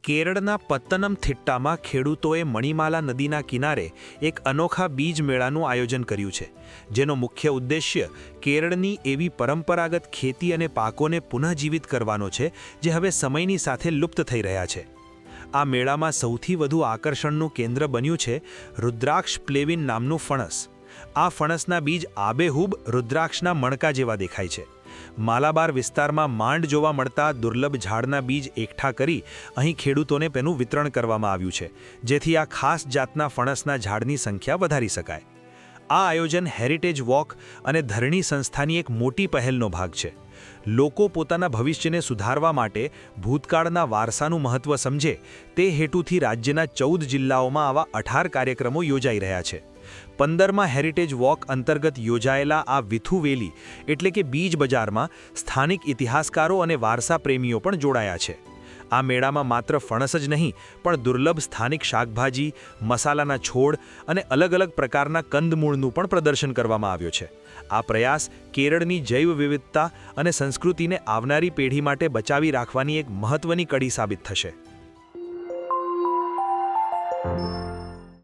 કેરળના પત્તનમથિટ્ટામાં ખેડૂતોએ મણિમાલા નદીના કિનારે એક અનોખા બીજ મેળાનું આયોજન કર્યું છે, જેનો મુખ્ય ઉદ્દેશ્ય કેરળની એવી પરંપરાગત ખેતી અને પાકોને પુનઃજીવિત કરવાનો છે જે હવે સમયની સાથે લુપ્ત થઈ રહ્યા છે. આ મેળામાં સૌથી વધુ આકર્ષણનું કેન્દ્ર બન્યું છે રુદ્રાક્ષ પ્લેવિન નામનું ફણસ. આ ફણસના બીજ આબેહૂબ રુદ્રાક્ષના મણકા જેવા દેખાય છે. માલાબાર વિસ્તારમાં માંડ જોવા મળતા દુર્લભ ઝાડના બીજ એકઠા કરી અહીં ખેડૂતોને તેનું વિતરણ કરવામાં આવ્યું છે, જેથી આ ખાસ જાતના ફણસના ઝાડની સંખ્યા વધારી શકાય. આ આયોજન હેરિટેજ વોક અને ધરણી સંસ્થાની એક મોટી પહેલનો ભાગ છે. લોકો પોતાના ભવિષ્યને સુધારવા માટે ભૂતકાળના વારસાનું મહત્ત્વ સમજે તે હેતુથી રાજ્યના 14 જિલ્લાઓમાં આવા 18 કાર્યક્રમો યોજાઈ રહ્યા છે. 15મા હેરિટેજ વોક અંતર્ગત યોજાયેલા આ વિથુવેલી એટલે કે બીજ બજારમાં સ્થાનિક ઇતિહાસકારો અને વારસા પ્રેમીઓ પણ જોડાયા છે. આ મેળામાં માત્ર ફણસ જ નહીં પણ દુર્લભ સ્થાનિક શાકભાજી, મસાલાના છોડ અને અલગ અલગ પ્રકારના કંદમૂળનું પણ પ્રદર્શન કરવામાં આવ્યું છે. આ પ્રયાસ કેરળની જૈવ વિવિધતા અને સંસ્કૃતિને આવનારી પેઢી માટે બચાવી રાખવાની એક મહત્વની કડી સાબિત થશે.